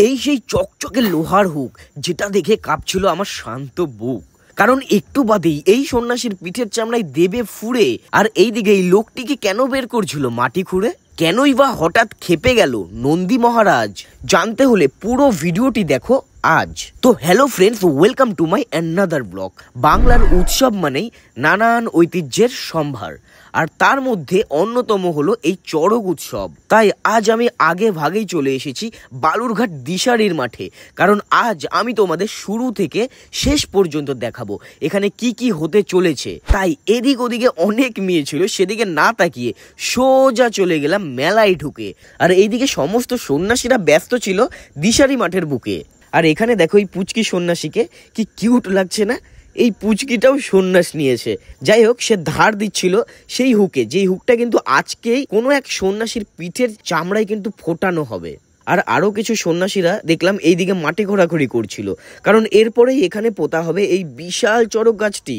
এই সেই চকচকে লোহার হুক যেটা দেখে কাঁপছিল আমার শান্ত বুক। কারণ একটু বাদেই এই সন্ন্যাসীর পিঠের চামড়ায় দেবে ফুঁড়ে, আর এইদিকে এই লোকটিকে কেন বের করছিল মাটি খুঁড়ে? কেনই বা হঠাৎ খেপে গেল নন্দী মহারাজ? জানতে হলে পুরো ভিডিওটি দেখো আজ। তো hello friends, welcome to my another blog. বাংলার উৎসব মানেই নানান ঐতিহ্যের সম্ভার, আর তার মধ্যে অন্যতম হলো এই চড়ক উৎসব। তাই আজ আমি আগে ভাগেই চলে এসেছি বালুরঘাট দিশারির মাঠে, কারণ আজ আমি তোমাদের শুরু থেকে শেষ পর্যন্ত দেখাবো এখানে কি কি হতে চলেছে। তাই এদিক ওদিকে অনেক মেয়ে ছিল, সেদিকে না তাকিয়ে সোজা চলে গেলাম মেলায় ঢুকে। আর এইদিকে সমস্ত সন্ন্যাসীরা ব্যস্ত ছিল দিশারি মাঠের বুকে। আর এখানে দেখো এই পুচকি সন্ন্যাসীকে, কি কিউট লাগছে না? এই পুচকিটাও সন্ন্যাস নিয়েছে। যাই হোক, সে ধার দিচ্ছিল সেই হুকে, যেই হুকটা কিন্তু আজকেই কোনো এক সন্ন্যাসীর পিঠের চামড়ায় কিন্তু ফোটানো হবে। আর আরো কিছু সন্ন্যাসীরা দেখলাম এইদিকে মাঠে ঘোরাঘুরি করছিল, কারণ এরপরেই এখানে পোতা হবে এই বিশাল চড়ক গাছটি।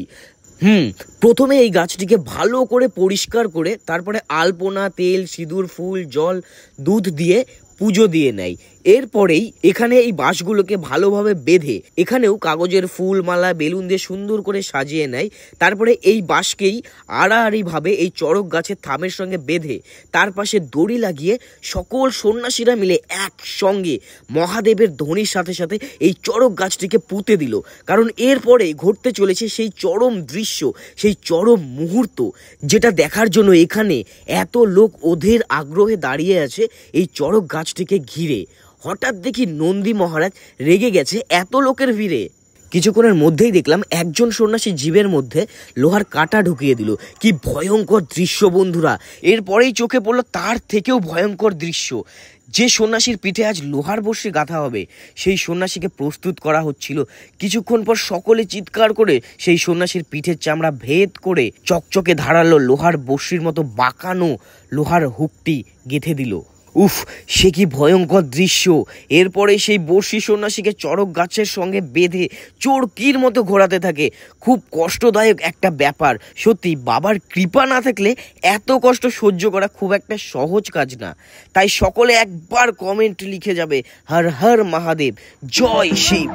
প্রথমে এই গাছটিকে ভালো করে পরিষ্কার করে তারপরে আলপনা, তেল, সিঁদুর, ফুল, জল, দুধ দিয়ে পুজো দিয়ে নেয়। এরপরেই এখানে এই বাঁশগুলোকে ভালোভাবে বেঁধে এখানেও কাগজের ফুল, মালা, বেলুন দিয়ে সুন্দর করে সাজিয়ে নেয়। তারপরে এই বাঁশকেই আড়াআড়িভাবে এই চড়ক গাছের থামের সঙ্গে বেঁধে তার পাশে দড়ি লাগিয়ে সকল সন্ন্যাসীরা মিলে একসঙ্গে মহাদেবের ধ্বনির সাথে সাথে এই চড়ক গাছটিকে পুঁতে দিল। কারণ এরপরে ঘটতে চলেছে সেই চরম দৃশ্য, সেই চরম মুহূর্ত, যেটা দেখার জন্য এখানে এত লোক অধীর আগ্রহে দাঁড়িয়ে আছে এই চড়ক গাছটিকে ঘিরে। হঠাৎ দেখি নন্দী মহারাজ রেগে গেছে এত লোকের ভিড়ে। কিছুক্ষণের মধ্যেই দেখলাম একজন সন্ন্যাসী জীবের মধ্যে লোহার কাঁটা ঢুকিয়ে দিল। কি ভয়ঙ্কর দৃশ্য বন্ধুরা! এরপরেই চোখে পড়লো তার থেকেও ভয়ঙ্কর দৃশ্য। যে সন্ন্যাসীর পিঠে আজ লোহার বর্ষি গাঁথা হবে সেই সন্ন্যাসীকে প্রস্তুত করা হচ্ছিল। কিছুক্ষণ পর সকলে চিৎকার করে সেই সন্ন্যাসীর পিঠের চামড়া ভেদ করে চকচকে ধারালো লোহার বর্ষির মতো বাঁকানো লোহার হুকটি গেঁথে দিল। উফ, সে কি ভয়ঙ্কর দৃশ্য! এরপরে সেই বর্ষি সন্ন্যাসীকে চড়ক গাছের সঙ্গে বেঁধে চোরকির মতো ঘোরাতে থাকে। খুব কষ্টদায়ক একটা ব্যাপার। সত্যি বাবার কৃপা না থাকলে এত কষ্ট সহ্য করা খুব একটা সহজ কাজ না। তাই সকলে একবার কমেন্ট লিখে যাবে, হর হর মহাদেব, জয় শিব।